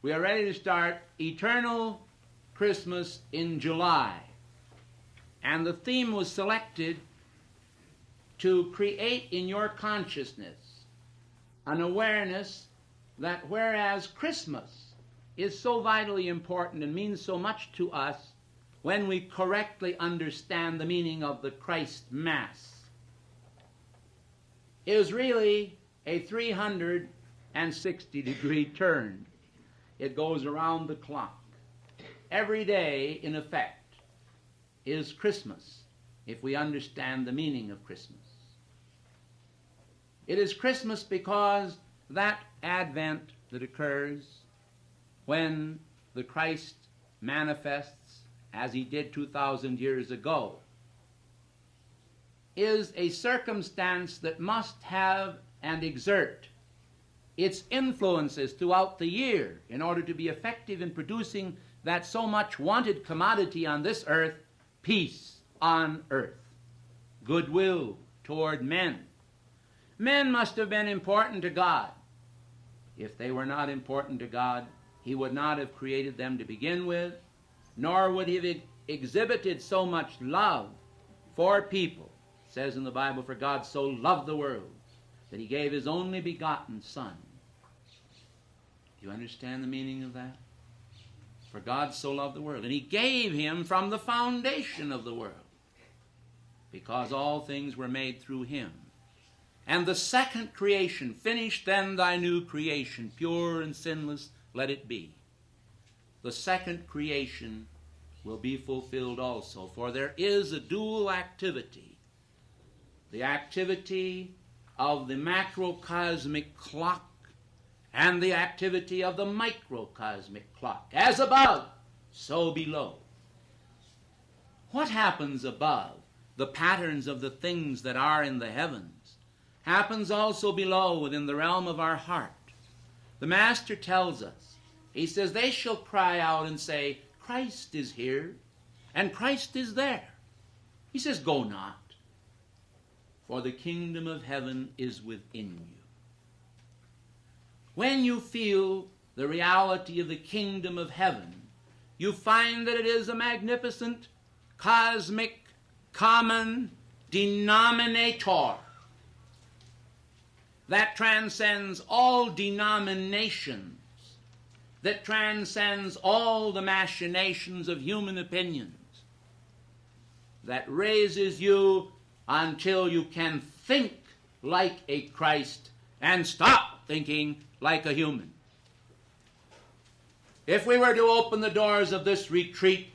We are ready to start Eternal Christmas in July. And the theme was selected to create in your consciousness an awareness that whereas Christmas is so vitally important and means so much to us when we correctly understand the meaning of the Christ Mass, is really a 360-degree turn. It goes around the clock. Every day, in effect, is Christmas, if we understand the meaning of Christmas. It is Christmas because that Advent that occurs when the Christ manifests as he did 2,000 years ago is a circumstance that must have and exert its influences throughout the year in order to be effective in producing that so much wanted commodity on this earth, peace on earth, goodwill toward men. Men must have been important to God. If they were not important to God, he would not have created them to begin with, nor would he have exhibited so much love for people. It says in the Bible, for God so loved the world that he gave his only begotten Son. Do you understand the meaning of that? For God so loved the world. And he gave him from the foundation of the world, because all things were made through him. And the second creation, finish then thy new creation, pure and sinless, let it be. The second creation will be fulfilled also, for there is a dual activity. The activity of the macrocosmic clock and the activity of the microcosmic clock. As above, so below. What happens above, the patterns of the things that are in the heavens, happens also below within the realm of our heart. The Master tells us, he says, they shall cry out and say, Christ is here, and Christ is there. He says, go not, for the kingdom of heaven is within you. When you feel the reality of the kingdom of heaven, you find that it is a magnificent, cosmic, common denominator that transcends all denominations, that transcends all the machinations of human opinions, that raises you until you can think like a Christ and stop thinking like a human. If we were to open the doors of this retreat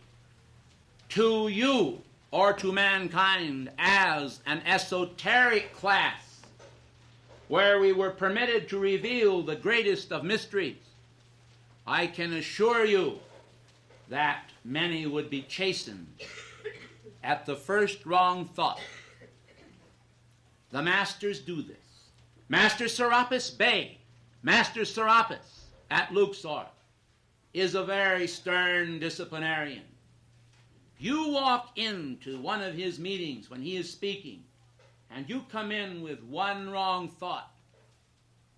to you or to mankind as an esoteric class, where we were permitted to reveal the greatest of mysteries, I can assure you that many would be chastened at the first wrong thought. The masters do this. Master Serapis Bey, Master Serapis at Luxor, is a very stern disciplinarian. You walk into one of his meetings when he is speaking, and you come in with one wrong thought,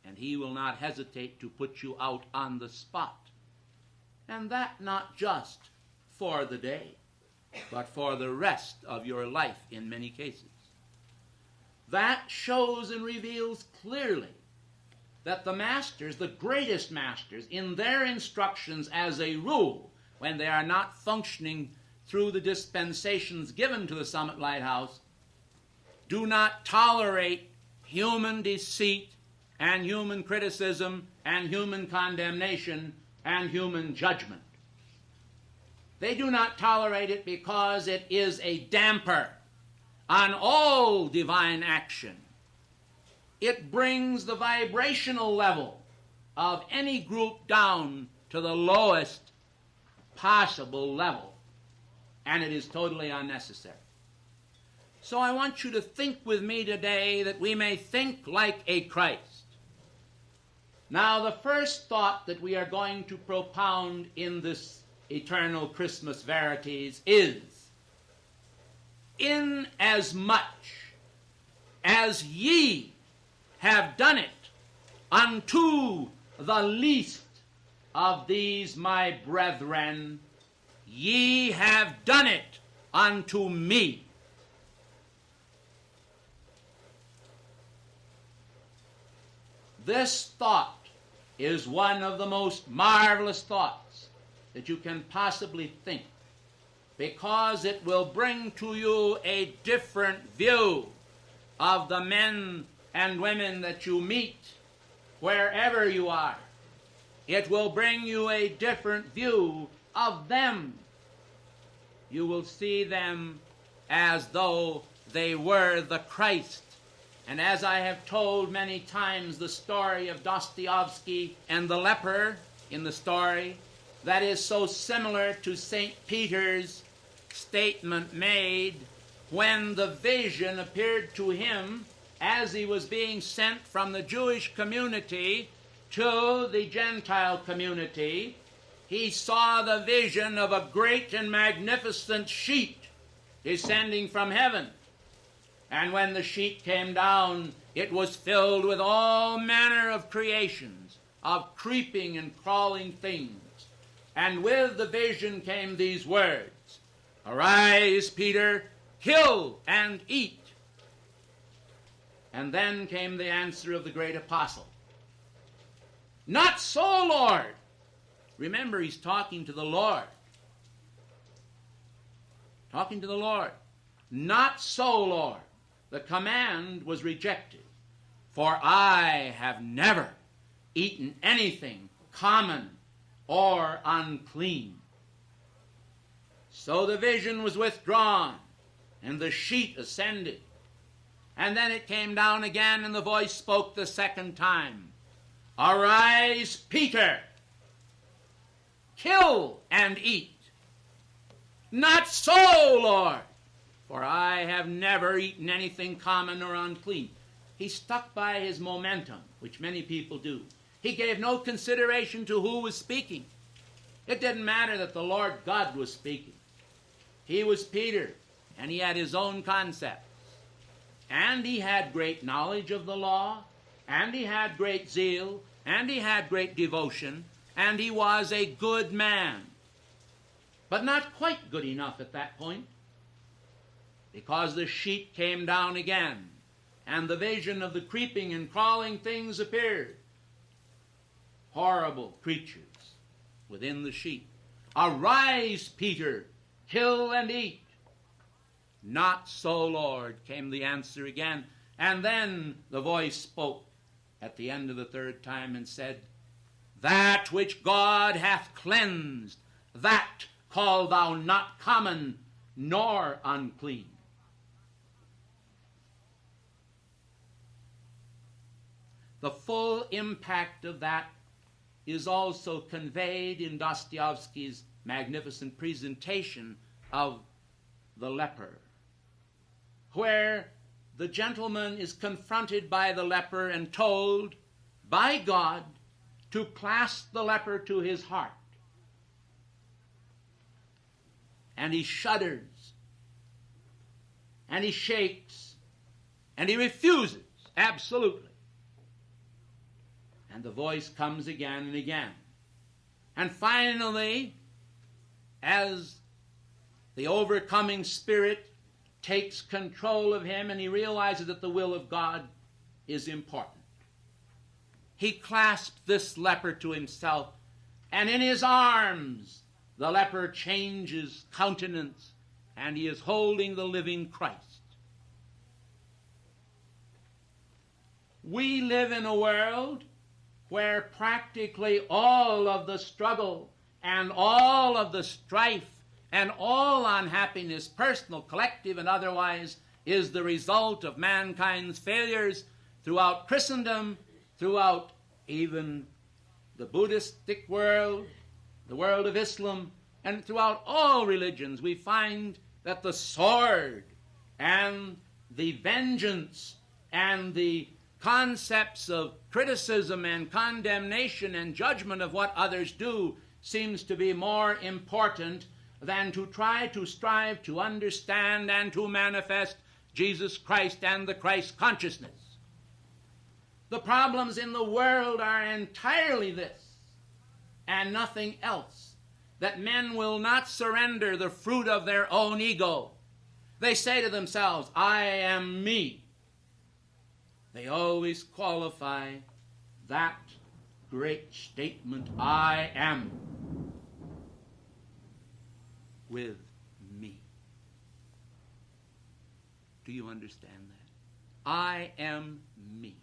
and he will not hesitate to put you out on the spot. And that not just for the day, but for the rest of your life in many cases. That shows and reveals clearly that the masters, the greatest masters, in their instructions as a rule, when they are not functioning through the dispensations given to the Summit Lighthouse, do not tolerate human deceit and human criticism and human condemnation and human judgment. They do not tolerate it because it is a damper on all divine action. It brings the vibrational level of any group down to the lowest possible level, and it is totally unnecessary. So I want you to think with me today that we may think like a Christ. Now, the first thought that we are going to propound in this eternal Christmas verities is, inasmuch as ye have done it unto the least of these my brethren, ye have done it unto me. This thought is one of the most marvelous thoughts that you can possibly think, because it will bring to you a different view of the men and women that you meet wherever you are. It will bring you a different view of them. You will see them as though they were the Christ. And as I have told many times the story of Dostoevsky and the leper in the story, that is so similar to St. Peter's statement made when the vision appeared to him as he was being sent from the Jewish community to the Gentile community. He saw the vision of a great and magnificent sheet descending from heaven. And when the sheet came down, it was filled with all manner of creations, of creeping and crawling things. And with the vision came these words, "Arise, Peter, kill and eat." And then came the answer of the great apostle, "Not so, Lord." Remember, he's talking to the Lord. Talking to the Lord. "Not so, Lord." The command was rejected. "For I have never eaten anything common or unclean." So the vision was withdrawn, and the sheet ascended. And then it came down again, and the voice spoke the second time, "Arise, Peter, kill and eat." "Not so, Lord, for I have never eaten anything common or unclean." He stuck by his momentum, which many people do. He gave no consideration to who was speaking. It didn't matter that the Lord God was speaking. He was Peter, and he had his own concepts. And he had great knowledge of the law, and he had great zeal, and he had great devotion, and he was a good man. But not quite good enough at that point, because the sheet came down again, and the vision of the creeping and crawling things appeared. Horrible creatures within the sheet. "Arise, Peter, kill and eat." "Not so, Lord," came the answer again. And then the voice spoke at the end of the third time and said, "That which God hath cleansed, that call thou not common nor unclean." The full impact of that is also conveyed in Dostoevsky's magnificent presentation of the leper, where the gentleman is confronted by the leper and told by God to clasp the leper to his heart. And he shudders, and he shakes, and he refuses, absolutely. And the voice comes again and again. And finally, as the overcoming spirit takes control of him and he realizes that the will of God is important, he clasped this leper to himself, and in his arms the leper changes countenance, and he is holding the living Christ. We live in a world where practically all of the struggle and all of the strife and all unhappiness, personal, collective, and otherwise, is the result of mankind's failures throughout Christendom, throughout even the Buddhistic world, the world of Islam, and throughout all religions. We find that the sword and the vengeance and the concepts of criticism and condemnation and judgment of what others do seems to be more important than to try to strive to understand and to manifest Jesus Christ and the Christ consciousness. The problems in the world are entirely this. and nothing else, that men will not surrender the fruit of their own ego. They say to themselves, I am me. They always qualify that great statement, I am, with me. Do you understand that? I am me.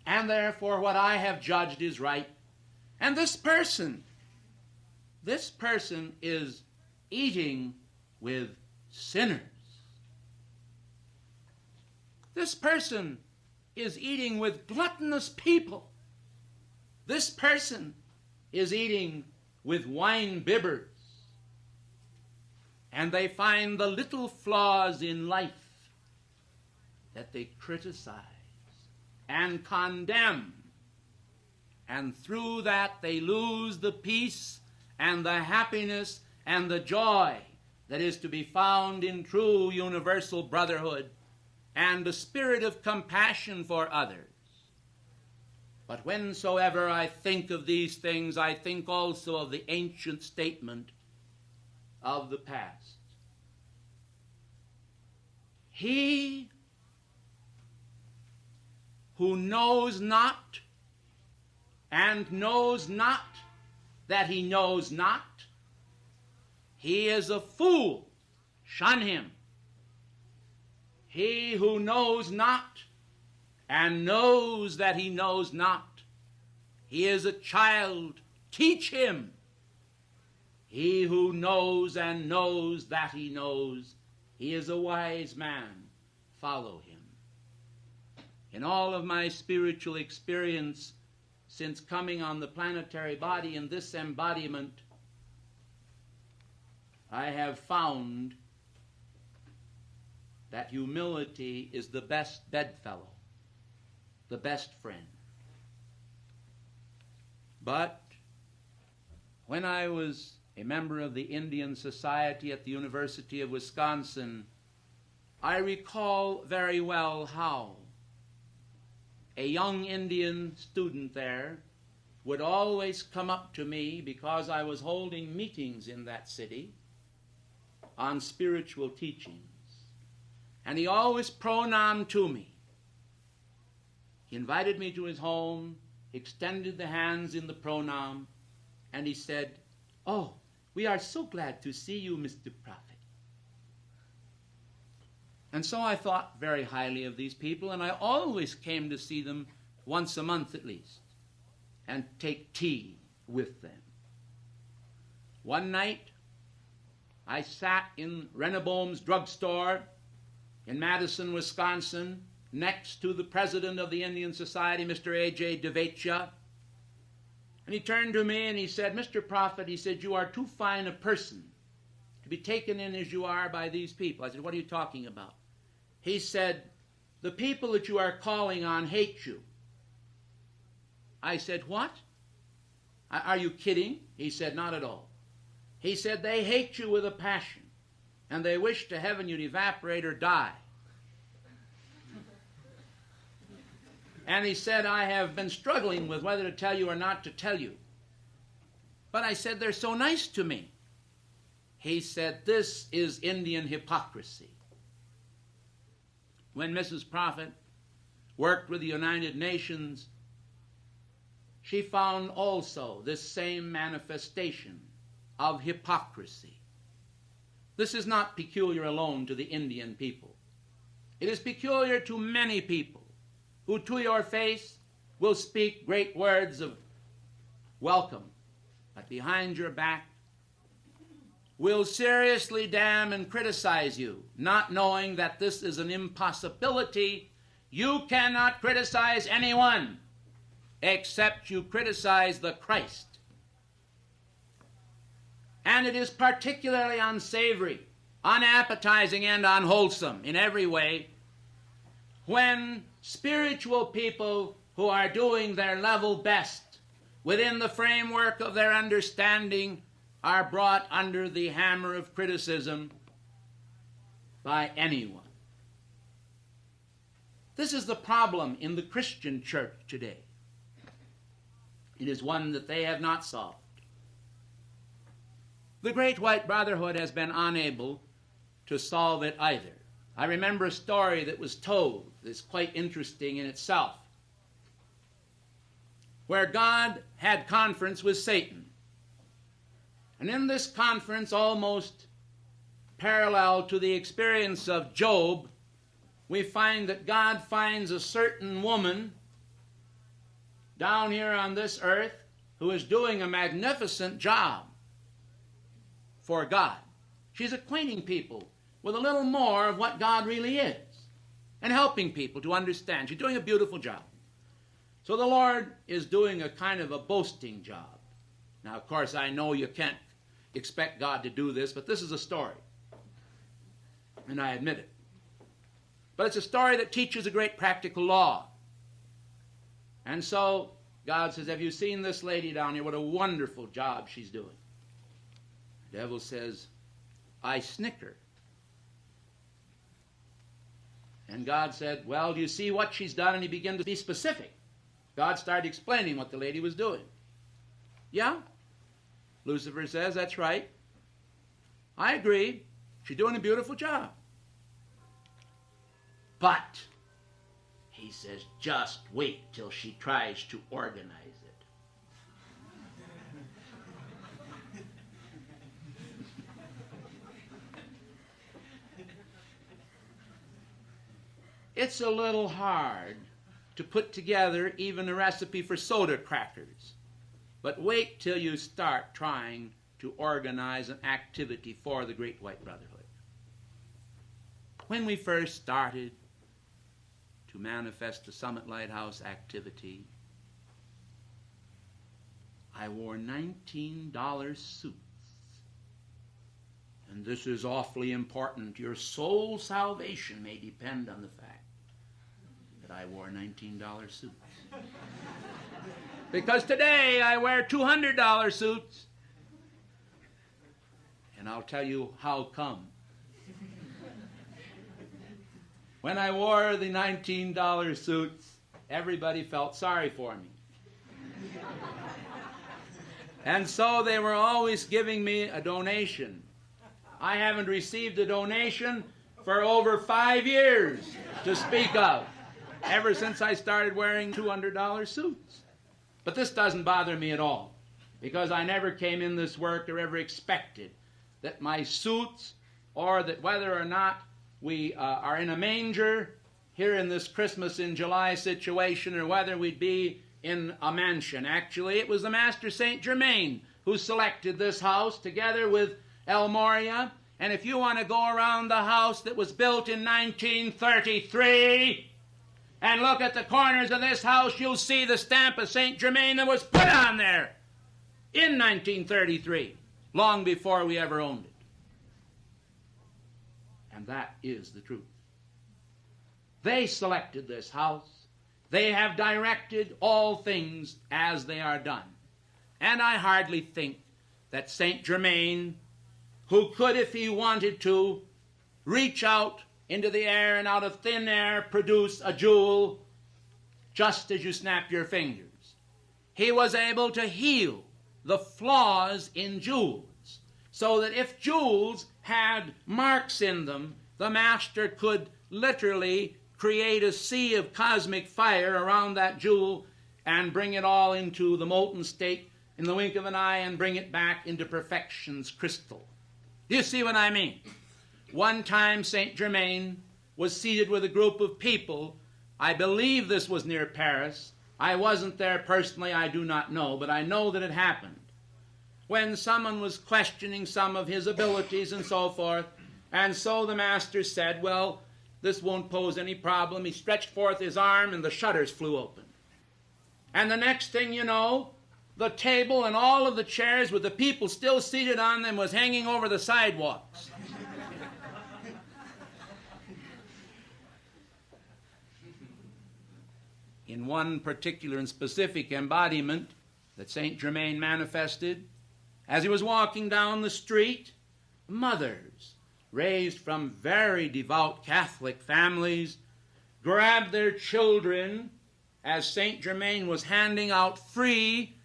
And therefore what I have judged is right. And this person is eating with sinners. This person is eating with gluttonous people. This person is eating with wine bibbers. And they find the little flaws in life that they criticize and condemn. And through that they lose the peace and the happiness and the joy that is to be found in true universal brotherhood and the spirit of compassion for others. But whensoever I think of these things, I think also of the ancient statement of the past. He who knows not and knows not that he knows not, he is a fool. Shun him. He who knows not and knows that he knows not, he is a child. Teach him. He who knows and knows that he knows, he is a wise man. Follow him. In all of my spiritual experience since coming on the planetary body in this embodiment, I have found that humility is the best bedfellow, the best friend. But when I was a member of the Indian Society at the University of Wisconsin, I recall very well how a young Indian student there would always come up to me because I was holding meetings in that city on spiritual teachings. And he always pronoun to me. He invited me to his home, extended the hands in the pronoun, and he said, "Oh, we are so glad to see you, Mr. Prophet." And so I thought very highly of these people, and I always came to see them once a month at least and take tea with them. One night, I sat in Renebohm's drugstore in Madison, Wisconsin, next to the president of the Indian Society, Mr. A.J. Devecha. And he turned to me and he said, "Mr. Prophet," he said, "you are too fine a person to be taken in as you are by these people." I said, "What are you talking about?" He said, "The people that you are calling on hate you." I said, "What? Are you kidding?" He said, "Not at all." He said, "They hate you with a passion, and they wish to heaven you'd evaporate or die." And he said, "I have been struggling with whether to tell you or not to tell you. But," I said, "they're so nice to me." He said, "This is Indian hypocrisy." When Mrs. Prophet worked with the United Nations, she found also this same manifestation of hypocrisy. This is not peculiar alone to the Indian people. It is peculiar to many people who to your face will speak great words of welcome, but behind your back will seriously damn and criticize you, not knowing that this is an impossibility. You cannot criticize anyone except you criticize the Christ. And it is particularly unsavory, unappetizing, and unwholesome in every way when spiritual people who are doing their level best within the framework of their understanding are brought under the hammer of criticism by anyone. This is the problem in the Christian church today. It is one that they have not solved. The Great White Brotherhood has been unable to solve it either. I remember a story that was told that's quite interesting in itself, where God had conference with Satan. And in this conference, almost parallel to the experience of Job, we find that God finds a certain woman down here on this earth who is doing a magnificent job for God. She's acquainting people with a little more of what God really is and helping people to understand. She's doing a beautiful job. So the Lord is doing a kind of a boasting job. Now, of course, I know you can't expect God to do this, but this is a story. And I admit it. But it's a story that teaches a great practical law. And so God says, have you seen this lady down here? What a wonderful job she's doing. The devil says, I snicker. And God said, well, do you see what she's done? And he began to be specific. God started explaining what the lady was doing. Yeah? Lucifer says, that's right. I agree. She's doing a beautiful job. But, he says, just wait till she tries to organize it. It's a little hard to put together even a recipe for soda crackers. But wait till you start trying to organize an activity for the Great White Brotherhood. When we first started to manifest the Summit Lighthouse activity, I wore $19 suits. And this is awfully important. Your soul salvation may depend on the fact that I wore $19 suits. Because today I wear $200 suits. And I'll tell you how come. When I wore the $19 suits, everybody felt sorry for me. And so they were always giving me a donation. I haven't received a donation for over 5 years to speak of, ever since I started wearing $200 suits. But this doesn't bother me at all, because I never came in this work or ever expected that my suits, or that whether or not we are in a manger here in this Christmas in July situation, or whether we'd be in a mansion. Actually, it was the Master St. Germain who selected this house together with El Moria. And if you want to go around the house that was built in 1933 and look at the corners of this house, you'll see the stamp of St. Germain that was put on there in 1933, long before we ever owned it. And that is the truth. They selected this house. They have directed all things as they are done. And I hardly think that St. Germain, who could, if he wanted to, reach out into the air and out of thin air produce a jewel just as you snap your fingers, he was able to heal the flaws in jewels, so that if jewels had marks in them, the Master could literally create a sea of cosmic fire around that jewel and bring it all into the molten state in the wink of an eye and bring it back into perfection's crystal. Do you see what I mean? One time St. Germain was seated with a group of people. I believe this was near Paris. I wasn't there personally, I do not know, but I know that it happened. When someone was questioning some of his abilities and so forth, and so the Master said, well, this won't pose any problem. He stretched forth his arm and the shutters flew open. And the next thing you know, the table and all of the chairs with the people still seated on them was hanging over the sidewalks. In one particular and specific embodiment that St. Germain manifested, as he was walking down the street, mothers raised from very devout Catholic families grabbed their children as St. Germain was handing out free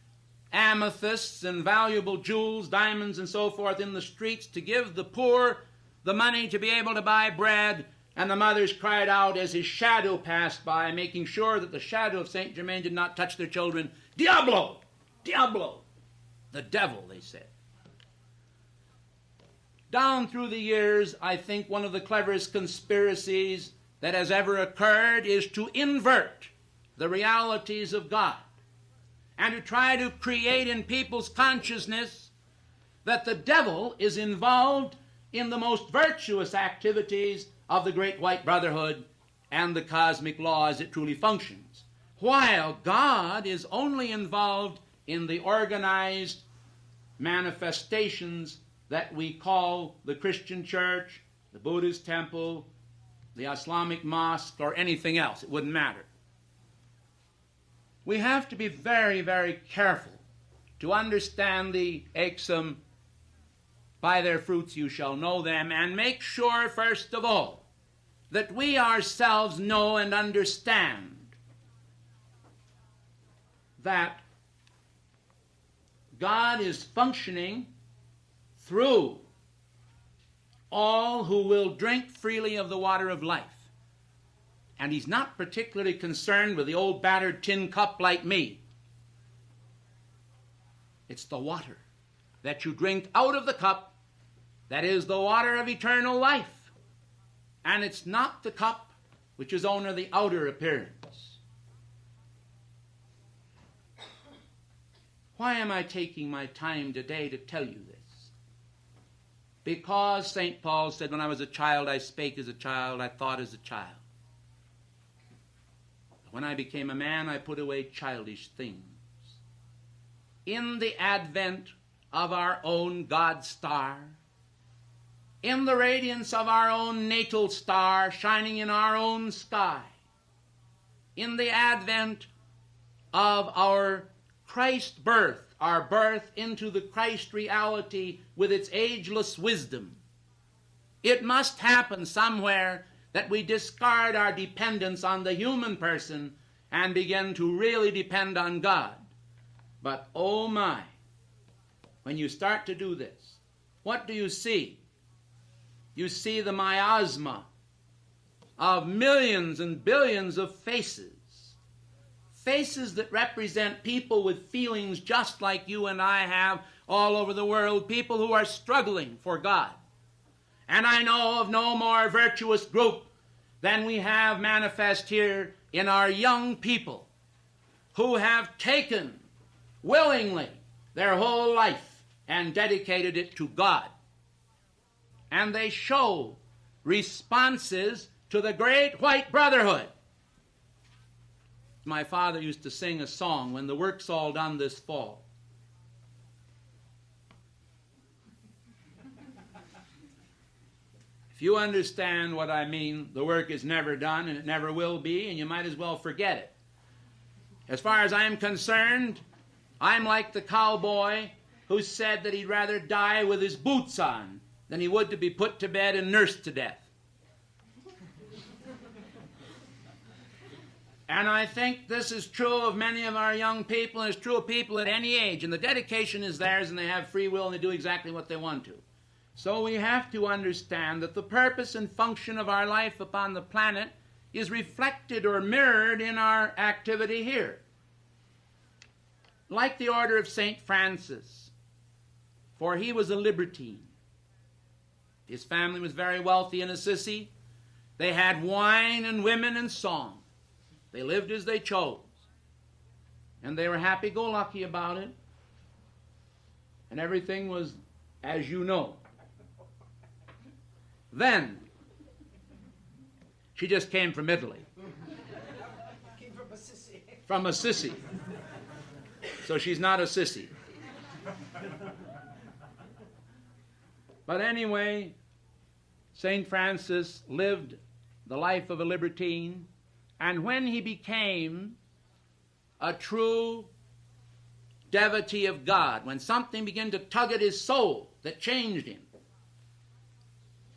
amethysts and valuable jewels, diamonds and so forth in the streets to give the poor the money to be able to buy bread. And the mothers cried out as his shadow passed by, making sure that the shadow of Saint Germain did not touch their children. Diablo! Diablo! The devil, they said. Down through the years, I think one of the cleverest conspiracies that has ever occurred is to invert the realities of God and to try to create in people's consciousness that the devil is involved in the most virtuous activities of the great white brotherhood and the cosmic law as it truly functions, while God is only involved in the organized manifestations that we call the Christian church, the Buddhist temple, the Islamic mosque, or anything else. It wouldn't matter. We have to be very, very careful to understand the axiom, by their fruits you shall know them, and make sure, first of all, that we ourselves know and understand that God is functioning through all who will drink freely of the water of life. And he's not particularly concerned with the old battered tin cup like me. It's the water that you drink out of the cup that is the water of eternal life. And it's not the cup which is only the outer appearance. Why am I taking my time today to tell you this? Because St. Paul said, when I was a child, I spake as a child, I thought as a child. But when I became a man, I put away childish things. In the advent of our own God star, in the radiance of our own natal star shining in our own sky, in the advent of our Christ birth, our birth into the Christ reality with its ageless wisdom, it must happen somewhere that we discard our dependence on the human person and begin to really depend on God. But oh my, when you start to do this, what do you see? You see the miasma of millions and billions of faces. Faces that represent people with feelings just like you and I have all over the world, people who are struggling for God. And I know of no more virtuous group than we have manifest here in our young people who have taken willingly their whole life and dedicated it to God. And they show responses to the great white brotherhood. My father used to sing a song, when the work's all done this fall. If you understand what I mean, the work is never done and it never will be, and you might as well forget it. As far as I'm concerned, I'm like the cowboy who said that he'd rather die with his boots on than he would to be put to bed and nursed to death. And I think this is true of many of our young people, and it's true of people at any age. And the dedication is theirs, and they have free will, and they do exactly what they want to. So we have to understand that the purpose and function of our life upon the planet is reflected or mirrored in our activity here. Like the order of St. Francis, for he was a libertine. His family was very wealthy in Assisi. They had wine and women and song. They lived as they chose. And they were happy-go-lucky about it. And everything was as you know. Then, she just came from Italy. Came from Assisi. From Assisi. So she's not a sissy. But anyway, St. Francis lived the life of a libertine. And when he became a true devotee of God, when something began to tug at his soul that changed him,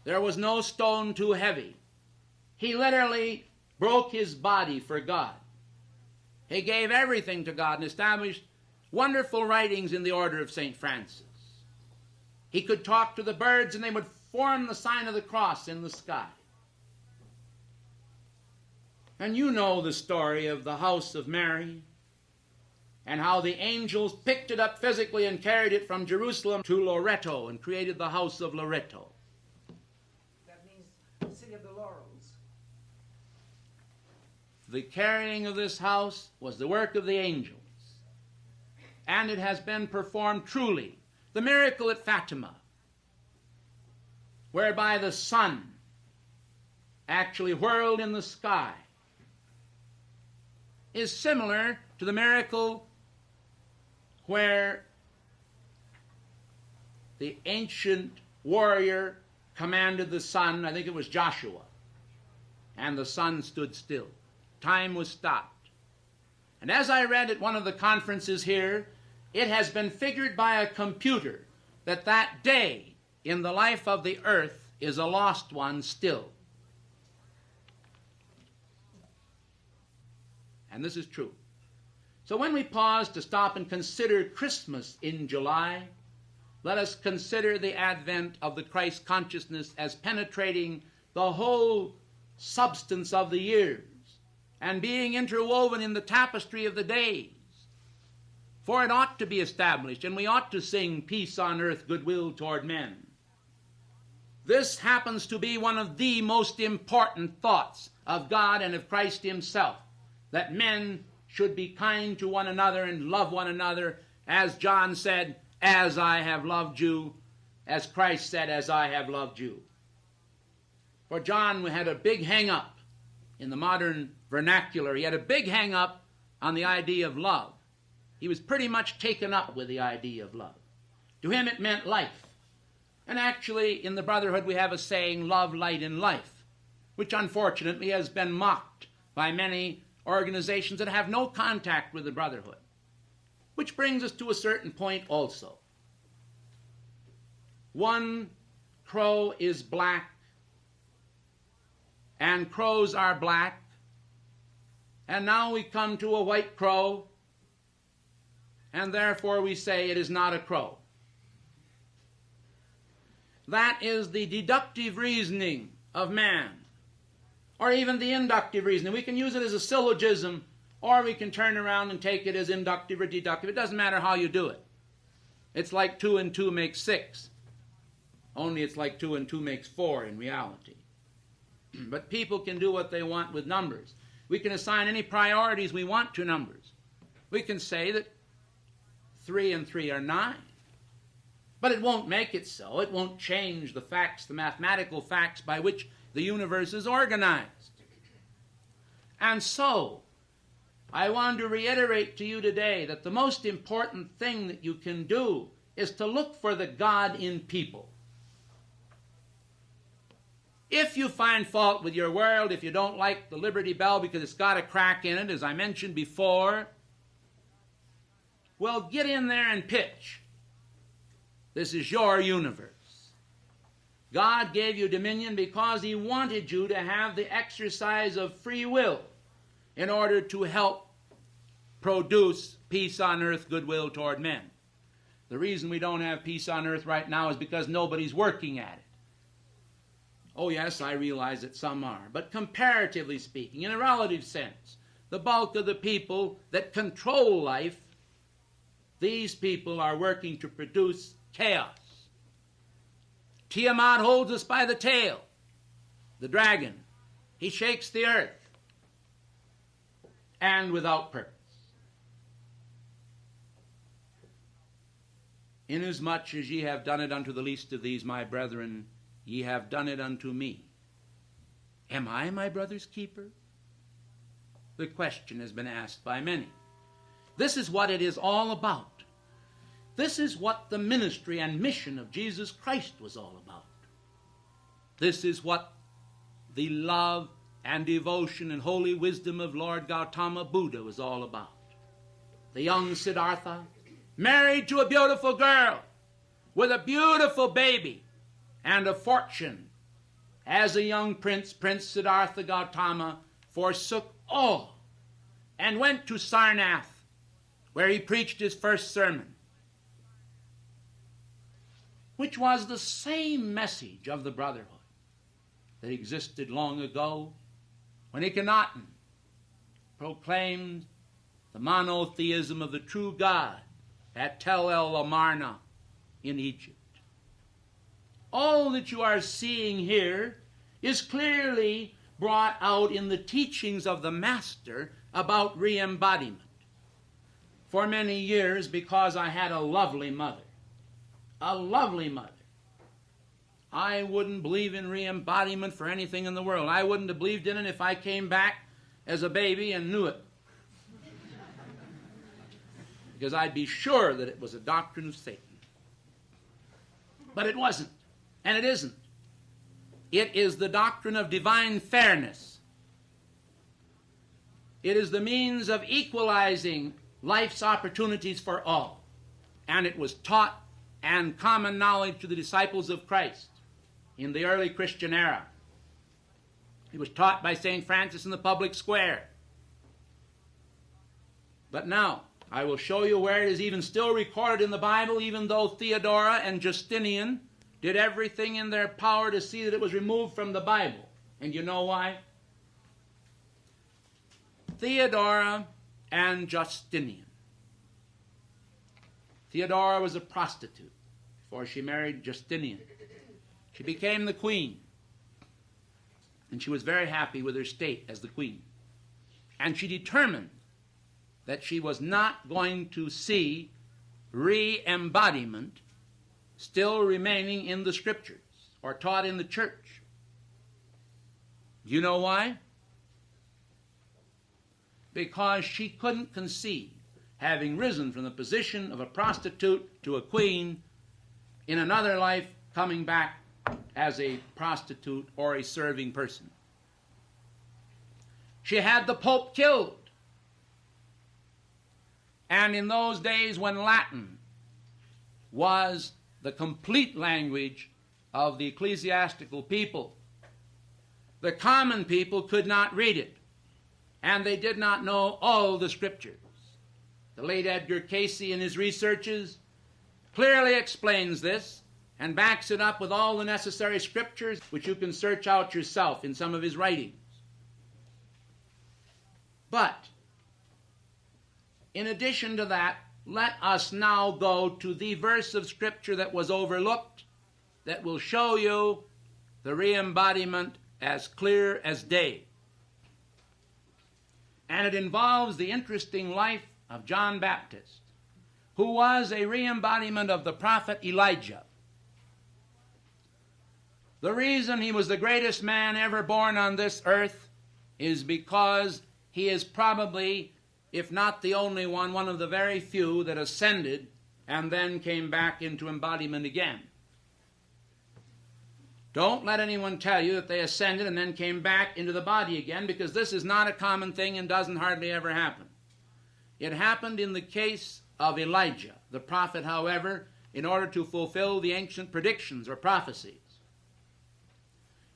there was no stone too heavy. He literally broke his body for God. He gave everything to God and established wonderful writings in the order of St. Francis. He could talk to the birds and they would form the sign of the cross in the sky. And you know the story of the house of Mary and how the angels picked it up physically and carried it from Jerusalem to Loreto and created the house of Loreto. That means City of the Laurels. The carrying of this house was the work of the angels. And it has been performed truly. The miracle at Fatima, whereby the sun actually whirled in the sky, is similar to the miracle where the ancient warrior commanded the sun, I think it was Joshua, and the sun stood still. Time was stopped. And as I read at one of the conferences here, it has been figured by a computer that that day in the life of the earth is a lost one still. And this is true. So when we pause to stop and consider Christmas in July, let us consider the advent of the Christ consciousness as penetrating the whole substance of the years and being interwoven in the tapestry of the days. For it ought to be established, and we ought to sing peace on earth, goodwill toward men. This happens to be one of the most important thoughts of God and of Christ himself, that men should be kind to one another and love one another, as John said, as I have loved you, as Christ said, as I have loved you. For John had a big hang-up in the modern vernacular. He had a big hang-up on the idea of love. He was pretty much taken up with the idea of love. To him it meant life. And actually, in the Brotherhood, we have a saying, love, light, and life, which unfortunately has been mocked by many organizations that have no contact with the Brotherhood. Which brings us to a certain point also. One crow is black, and crows are black, and now we come to a white crow, and therefore we say it is not a crow. That is the deductive reasoning of man, or even the inductive reasoning. We can use it as a syllogism, or we can turn around and take it as inductive or deductive. It doesn't matter how you do it. It's like 2 and 2 makes 6. Only it's like 2 and 2 makes 4 in reality. But people can do what they want with numbers. We can assign any priorities we want to numbers. We can say that 3 and 3 are 9. But it won't make it so. It won't change the facts, the mathematical facts by which the universe is organized. And so, I want to reiterate to you today that the most important thing that you can do is to look for the God in people. If you find fault with your world, if you don't like the Liberty Bell because it's got a crack in it, as I mentioned before, well, get in there and pitch. This is your universe. God gave you dominion because he wanted you to have the exercise of free will in order to help produce peace on earth, goodwill toward men. The reason we don't have peace on earth right now is because nobody's working at it. Oh yes, I realize that some are, but comparatively speaking, in a relative sense, the bulk of the people that control life, these people are working to produce chaos. Tiamat holds us by the tail, the dragon. He shakes the earth, and without purpose. Inasmuch as ye have done it unto the least of these, my brethren, ye have done it unto me. Am I my brother's keeper? The question has been asked by many. This is what it is all about. This is what the ministry and mission of Jesus Christ was all about. This is what the love and devotion and holy wisdom of Lord Gautama Buddha was all about. The young Siddhartha, married to a beautiful girl, with a beautiful baby, and a fortune. As a young prince, Prince Siddhartha Gautama forsook all and went to Sarnath, where he preached his first sermon, which was the same message of the brotherhood that existed long ago when Akhenaten proclaimed the monotheism of the true God at Tel El Amarna in Egypt. All that you are seeing here is clearly brought out in the teachings of the Master about re-embodiment. For many years, because I had a lovely mother, I wouldn't believe in re-embodiment for anything in the world. I wouldn't have believed in it if I came back as a baby and knew it. Because I'd be sure that it was a doctrine of Satan. But it wasn't, and it isn't. It is the doctrine of divine fairness. It is the means of equalizing life's opportunities for all. And it was taught and common knowledge to the disciples of Christ in the early Christian era. It was taught by St. Francis in the public square. But now, I will show you where it is even still recorded in the Bible, even though Theodora and Justinian did everything in their power to see that it was removed from the Bible. And you know why? Theodora and Justinian. Theodora was a prostitute before she married Justinian. She became the queen. And she was very happy with her state as the queen. And she determined that she was not going to see re-embodiment still remaining in the Scriptures or taught in the church. Do you know why? Because she couldn't conceive, having risen from the position of a prostitute to a queen, in another life coming back as a prostitute or a serving person. She had the Pope killed. And in those days when Latin was the complete language of the ecclesiastical people, the common people could not read it, and they did not know all the Scriptures. The late Edgar Casey in his researches clearly explains this and backs it up with all the necessary Scriptures, which you can search out yourself in some of his writings. But in addition to that, let us now go to the verse of Scripture that was overlooked, that will show you the re-embodiment as clear as day. And it involves the interesting life of John Baptist, who was a re-embodiment of the prophet Elijah. The reason he was the greatest man ever born on this earth is because he is probably, if not the only one of the very few that ascended and then came back into embodiment again. Don't let anyone tell you that they ascended and then came back into the body again, because this is not a common thing and doesn't hardly ever happen. It happened in the case of Elijah, the prophet, however, in order to fulfill the ancient predictions or prophecies.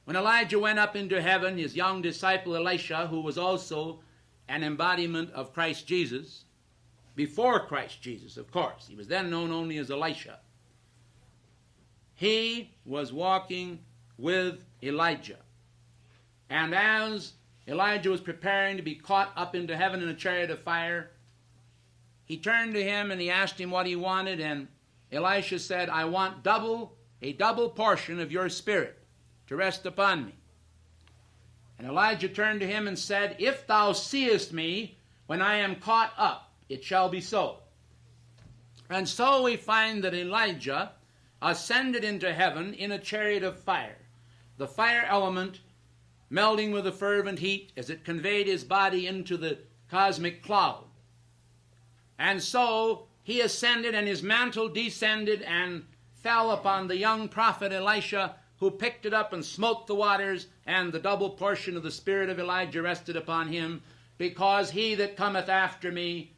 When Elijah went up into heaven, his young disciple Elisha, who was also an embodiment of Christ Jesus, before Christ Jesus, of course. He was then known only as Elisha. He was walking with Elijah. And as Elijah was preparing to be caught up into heaven in a chariot of fire, he turned to him and he asked him what he wanted, and Elisha said, "I want a double portion of your spirit to rest upon me." And Elijah turned to him and said, "If thou seest me when I am caught up, it shall be so." And so we find that Elijah ascended into heaven in a chariot of fire, the fire element melting with a fervent heat as it conveyed his body into the cosmic cloud. And so he ascended, and his mantle descended and fell upon the young prophet Elisha, who picked it up and smote the waters, and the double portion of the spirit of Elijah rested upon him, because he that cometh after me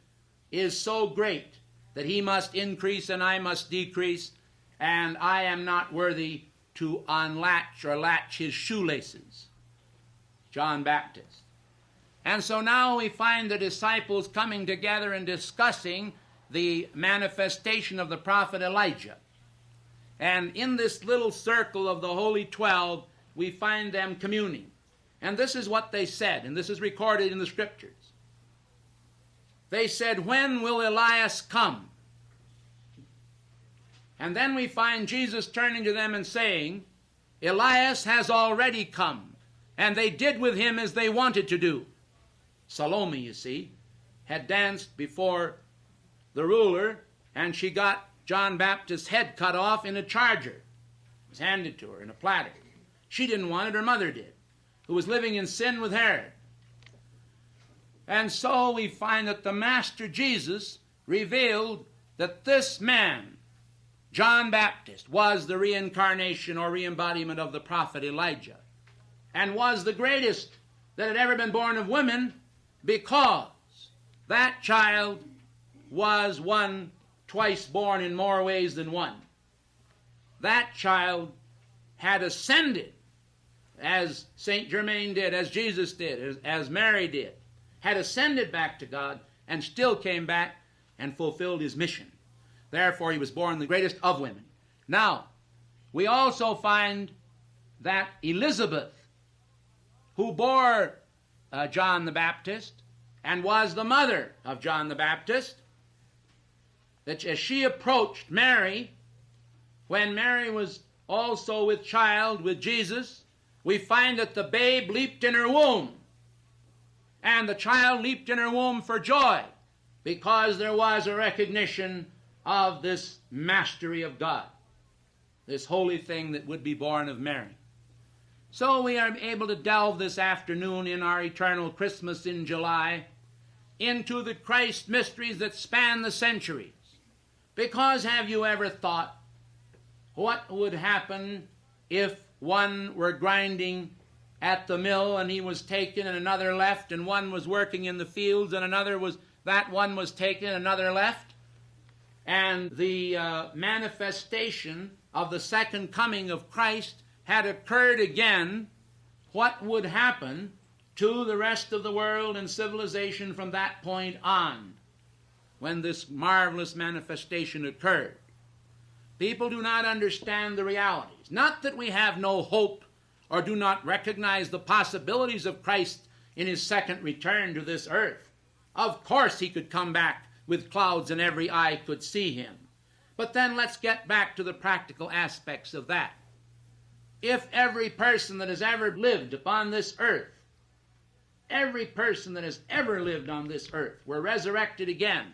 is so great that he must increase and I must decrease, and I am not worthy to unlatch or latch his shoelaces. John Baptist. And so now we find the disciples coming together and discussing the manifestation of the prophet Elijah. And in this little circle of the Holy 12, we find them communing. And this is what they said, and this is recorded in the Scriptures. They said, "When will Elias come?" And then we find Jesus turning to them and saying, "Elias has already come, and they did with him as they wanted to do." Salome, you see, had danced before the ruler, and she got John Baptist's head cut off in a charger. It was handed to her in a platter. She didn't want it, her mother did, who was living in sin with Herod. And so we find that the Master Jesus revealed that this man, John Baptist, was the reincarnation or re-embodiment of the prophet Elijah, and was the greatest that had ever been born of women, because that child was one twice born in more ways than one. That child had ascended, as St. Germain did, as Jesus did, as Mary did, had ascended back to God and still came back and fulfilled his mission. Therefore, he was born the greatest of women. Now, we also find that Elizabeth, who bore John the Baptist and was the mother of John the Baptist, that as she approached Mary, when Mary was also with child with Jesus, we find that the babe leaped in her womb, and the child leaped in her womb for joy, because there was a recognition of this mastery of God, this holy thing that would be born of Mary. So we are able to delve this afternoon in our eternal Christmas in July into the Christ mysteries that span the centuries. Because have you ever thought what would happen if one were grinding at the mill and he was taken and another left, and one was working in the fields and that one was taken and another left, and the manifestation of the second coming of Christ had occurred again? What would happen to the rest of the world and civilization from that point on, when this marvelous manifestation occurred? People do not understand the realities. Not that we have no hope or do not recognize the possibilities of Christ in his second return to this earth. Of course he could come back with clouds and every eye could see him. But then let's get back to the practical aspects of that. If every person that has ever lived upon this earth, every person that has ever lived on this earth were resurrected again,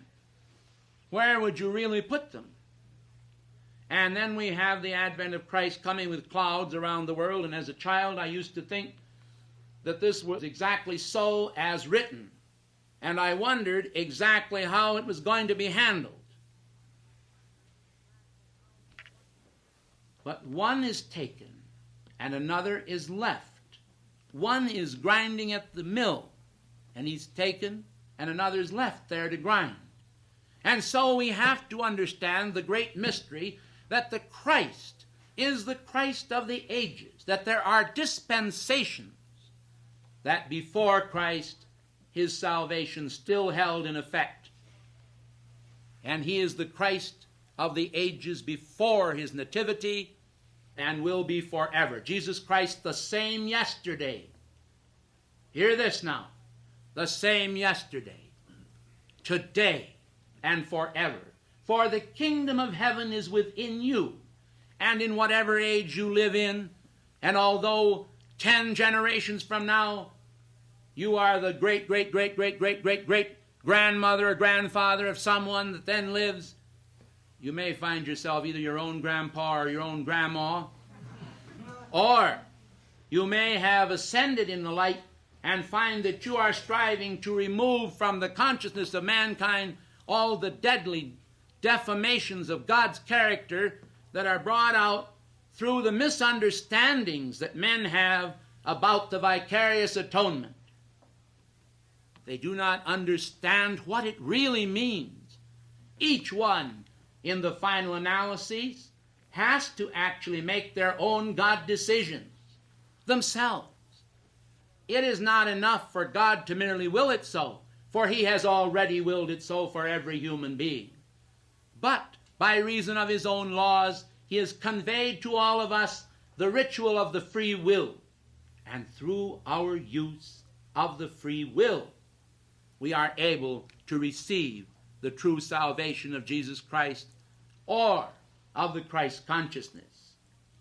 where would you really put them? And then we have the advent of Christ coming with clouds around the world, and as a child I used to think that this was exactly so as written, and I wondered exactly how it was going to be handled. But one is taken and another is left. One is grinding at the mill, and he's taken, and another is left there to grind. And so we have to understand the great mystery that the Christ is the Christ of the ages, that there are dispensations, that before Christ his salvation still held in effect. And he is the Christ of the ages before his nativity and will be forever. Jesus Christ, the same yesterday. Hear this now. The same yesterday, today, and forever. For the kingdom of heaven is within you, and in whatever age you live in, and although 10 generations from now you are the great-great-great-great-great-great-grandmother or grandfather of someone that then lives, you may find yourself either your own grandpa or your own grandma, or you may have ascended in the light and find that you are striving to remove from the consciousness of mankind all the deadly defamations of God's character that are brought out through the misunderstandings that men have about the vicarious atonement. They do not understand what it really means. Each one, in the final analysis, has to actually make their own God decisions themselves. It is not enough for God to merely will it so, for he has already willed it so for every human being. but by reason of his own laws, he has conveyed to all of us the ritual of the free will. And through our use of the free will, we are able to receive the true salvation of Jesus Christ, or of the Christ consciousness,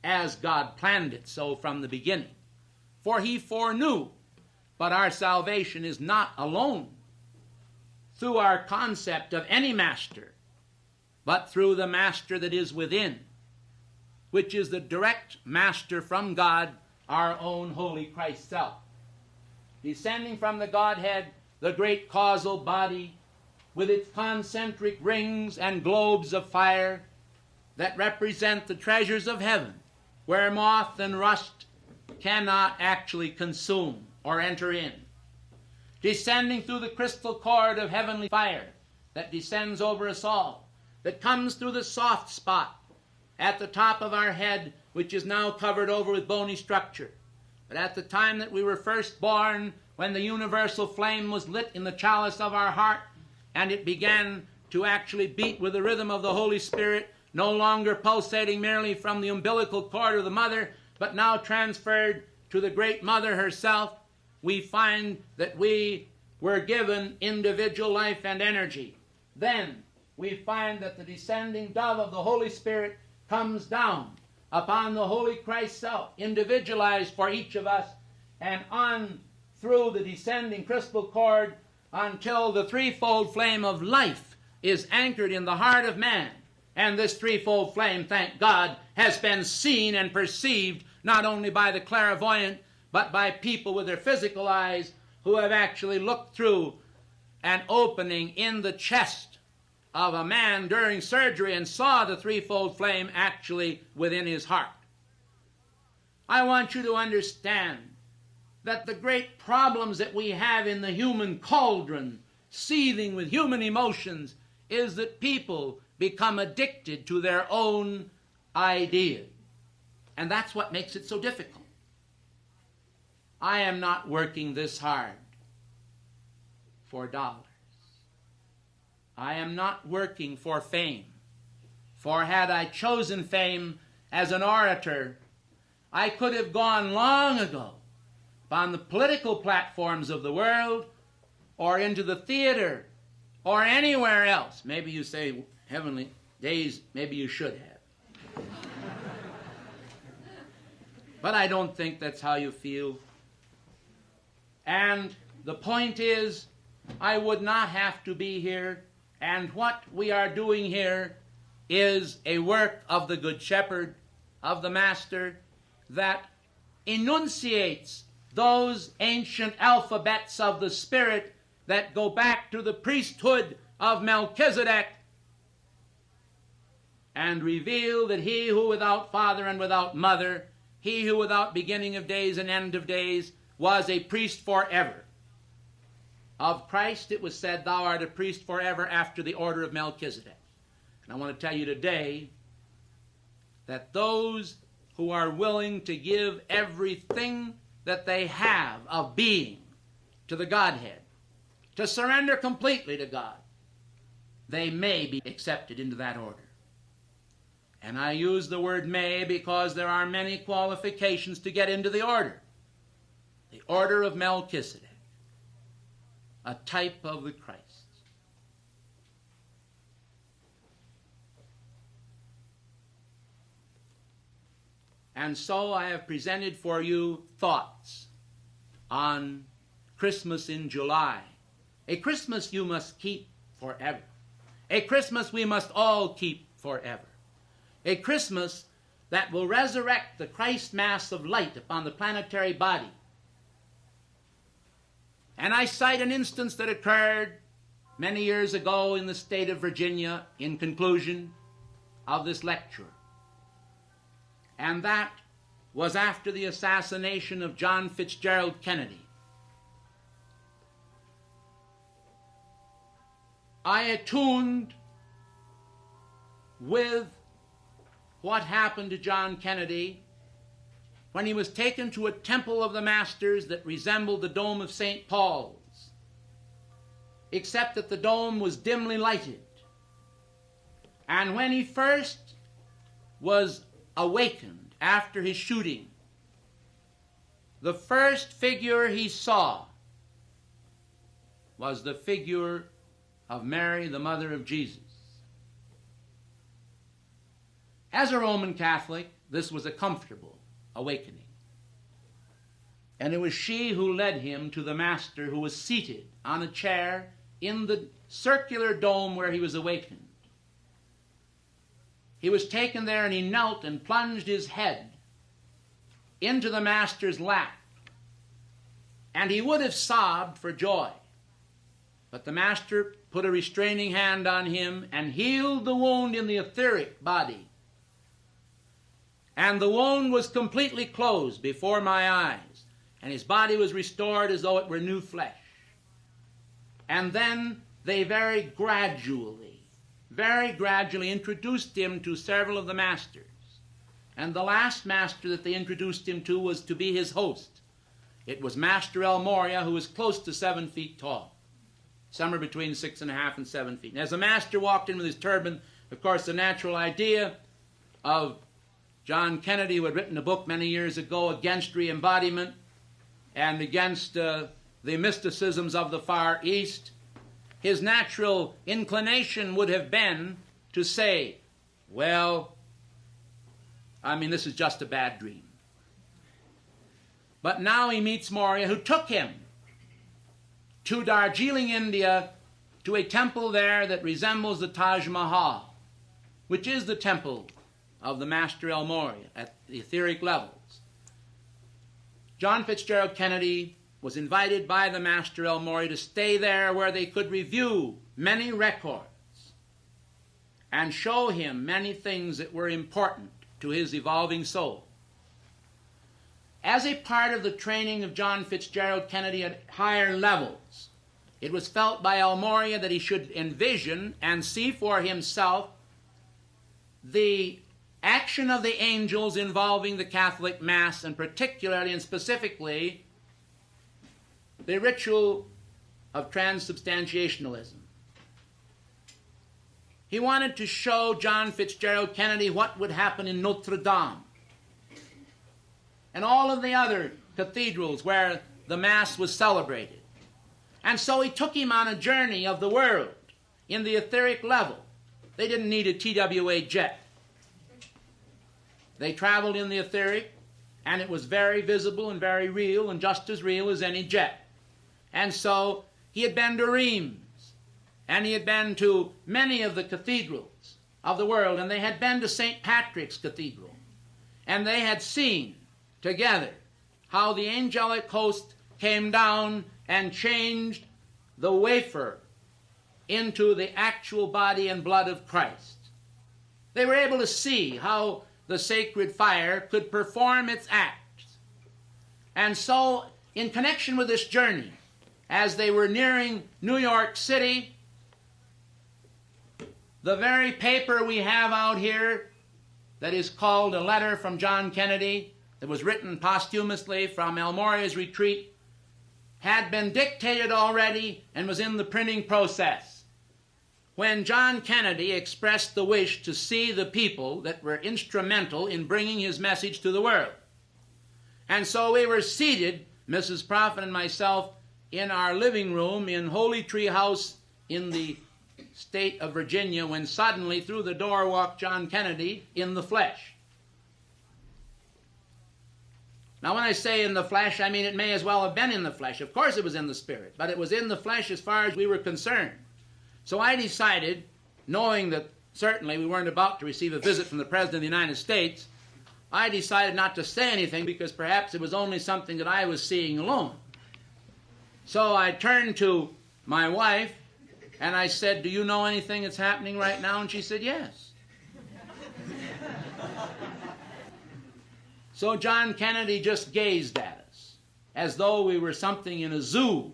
as God planned it so from the beginning. For he foreknew, but our salvation is not alone through our concept of any master, but through the master that is within, which is the direct master from God, our own holy Christ self. Descending from the Godhead, the great causal body, with its concentric rings and globes of fire that represent the treasures of heaven, where moth and rust cannot actually consume or enter in. Descending through the crystal cord of heavenly fire that descends over us all, that comes through the soft spot at the top of our head, which is now covered over with bony structure. But at the time that we were first born, when the universal flame was lit in the chalice of our heart, and it began to actually beat with the rhythm of the Holy Spirit, no longer pulsating merely from the umbilical cord of the mother, but now transferred to the great mother herself, we find that we were given individual life and energy. Then we find that the descending dove of the Holy Spirit comes down upon the Holy Christ self, individualized for each of us, and on through the descending crystal cord until the threefold flame of life is anchored in the heart of man. And this threefold flame, thank God, has been seen and perceived not only by the clairvoyant, but by people with their physical eyes who have actually looked through an opening in the chest of a man during surgery and saw the threefold flame actually within his heart. I want you to understand that the great problems that we have in the human cauldron, seething with human emotions, is that people become addicted to their own ideas. And that's what makes it so difficult. I am not working this hard for dollars. I am not working for fame. For had I chosen fame as an orator, I could have gone long ago on the political platforms of the world, or into the theater, or anywhere else. Maybe you say, heavenly days, maybe you should have. But I don't think that's how you feel. And the point is, I would not have to be here, and what we are doing here is a work of the Good Shepherd, of the Master, that enunciates those ancient alphabets of the Spirit that go back to the priesthood of Melchizedek and reveal that he who without father and without mother, he who without beginning of days and end of days, was a priest forever. Of Christ it was said, thou art a priest forever after the order of Melchizedek. And I want to tell you today that those who are willing to give everything that they have of being to the Godhead, to surrender completely to God, they may be accepted into that order. And I use the word may because there are many qualifications to get into the order. The order of Melchizedek, a type of the Christ. And so I have presented for you thoughts on Christmas in July. A Christmas you must keep forever. A Christmas we must all keep forever. A Christmas that will resurrect the Christ mass of light upon the planetary body. And I cite an instance that occurred many years ago in the state of Virginia in conclusion of this lecture. And that was after the assassination of John Fitzgerald Kennedy. I attuned with what happened to John Kennedy when he was taken to a temple of the masters that resembled the dome of St. Paul's, except that the dome was dimly lighted. And when he first was awakened after his shooting, the first figure he saw was the figure of Mary, the mother of Jesus. As a Roman Catholic, this was a comfortable awakening. And it was she who led him to the Master, who was seated on a chair in the circular dome where he was awakened. He was taken there, and he knelt and plunged his head into the Master's lap. And he would have sobbed for joy. But the Master put a restraining hand on him and healed the wound in the etheric body. And the wound was completely closed before my eyes, and his body was restored as though it were new flesh. And then they very gradually introduced him to several of the masters. And the last master that they introduced him to was to be his host. It was Master El Morya, who was close to 7 feet tall, somewhere between 6.5 and 7 feet. And as the master walked in with his turban, of course, the natural idea of John Kennedy, who had written a book many years ago against re-embodiment and against the mysticisms of the Far East, his natural inclination would have been to say, well, this is just a bad dream. But now he meets Morya, who took him to Darjeeling, India, to a temple there that resembles the Taj Mahal, which is the temple of the Master El Morya at the etheric levels. John Fitzgerald Kennedy was invited by the Master El Morya to stay there, where they could review many records and show him many things that were important to his evolving soul. As a part of the training of John Fitzgerald Kennedy at higher levels, it was felt by El Morya that he should envision and see for himself the action of the angels involving the Catholic Mass, and particularly and specifically the ritual of transubstantiationalism. He wanted to show John Fitzgerald Kennedy what would happen in Notre Dame and all of the other cathedrals where the Mass was celebrated. And so he took him on a journey of the world in the etheric level. They didn't need a TWA jet. They traveled in the etheric, and it was very visible and very real, and just as real as any jet. And so he had been to Reims, and he had been to many of the cathedrals of the world, and they had been to St. Patrick's Cathedral, and they had seen together how the angelic host came down and changed the wafer into the actual body and blood of Christ. They were able to see how the sacred fire could perform its acts. And so, in connection with this journey, as they were nearing New York City, the very paper we have out here that is called a letter from John Kennedy, that was written posthumously from El Morya's retreat, had been dictated already and was in the printing process, when John Kennedy expressed the wish to see the people that were instrumental in bringing his message to the world. And so we were seated, Mrs. Prophet and myself, in our living room in Holy Tree House in the state of Virginia, when suddenly through the door walked John Kennedy in the flesh. Now, when I say in the flesh, I mean it may as well have been in the flesh. Of course it was in the spirit, but it was in the flesh as far as we were concerned. So I decided, knowing that certainly we weren't about to receive a visit from the President of the United States, I decided not to say anything, because perhaps it was only something that I was seeing alone. So I turned to my wife and I said, "Do you know anything that's happening right now?" And she said, "Yes." So John Kennedy just gazed at us as though we were something in a zoo.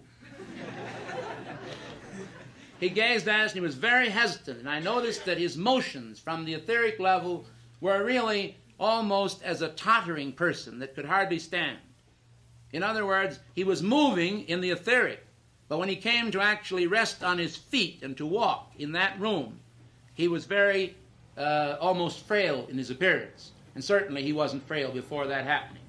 He gazed at us and he was very hesitant, and I noticed that his motions from the etheric level were really almost as a tottering person that could hardly stand. In other words, he was moving in the etheric, but when he came to actually rest on his feet and to walk in that room, he was very almost frail in his appearance. And certainly he wasn't frail before that happening.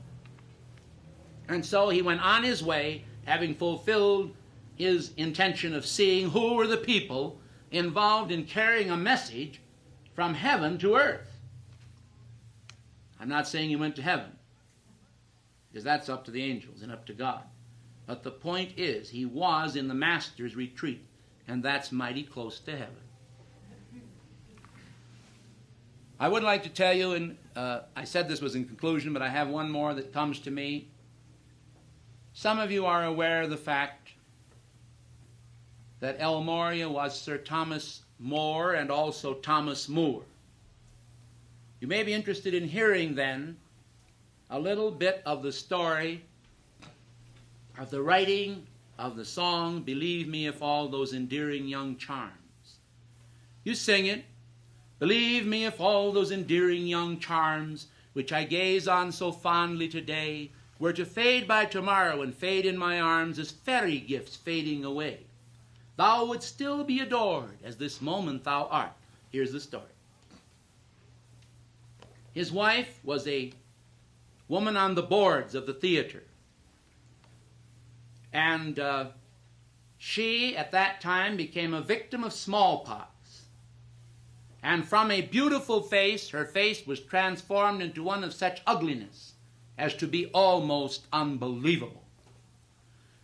And so he went on his way, having fulfilled his intention of seeing who were the people involved in carrying a message from heaven to earth. I'm not saying he went to heaven, because that's up to the angels and up to God. But the point is, he was in the Master's retreat, and that's mighty close to heaven. I would like to tell you, and I said this was in conclusion, but I have one more that comes to me. Some of you are aware of the fact that El Morya was Sir Thomas More and also Thomas Moore. You may be interested in hearing then a little bit of the story of the writing of the song, Believe Me If All Those Endearing Young Charms. You sing it. Believe me if all those endearing young charms, which I gaze on so fondly today, were to fade by tomorrow and fade in my arms as fairy gifts fading away, thou wouldst still be adored as this moment thou art. Here's the story. His wife was a woman on the boards of the theater. And she, at that time, became a victim of smallpox. And from a beautiful face, her face was transformed into one of such ugliness as to be almost unbelievable.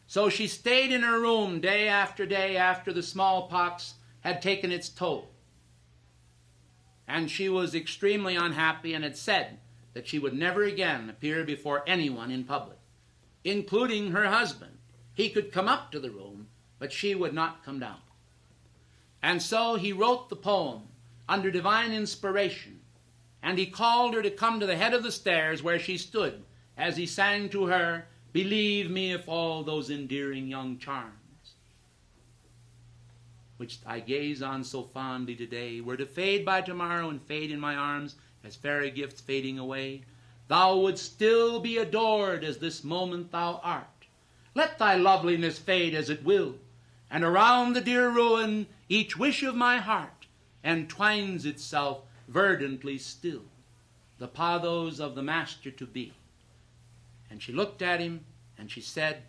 So she stayed in her room day after the smallpox had taken its toll. And she was extremely unhappy and had said that she would never again appear before anyone in public, including her husband. He could come up to the room, but she would not come down. And so he wrote the poem under divine inspiration, and he called her to come to the head of the stairs where she stood as he sang to her, Believe me if all those endearing young charms, which I gaze on so fondly today, were to fade by tomorrow and fade in my arms as fairy gifts fading away, thou wouldst still be adored as this moment thou art. Let thy loveliness fade as it will, and around the dear ruin each wish of my heart entwines itself verdantly still, the pathos of the Master to be. And she looked at him and she said,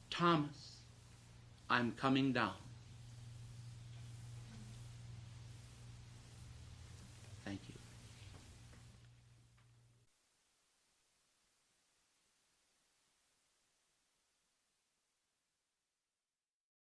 Thomas, I'm coming down.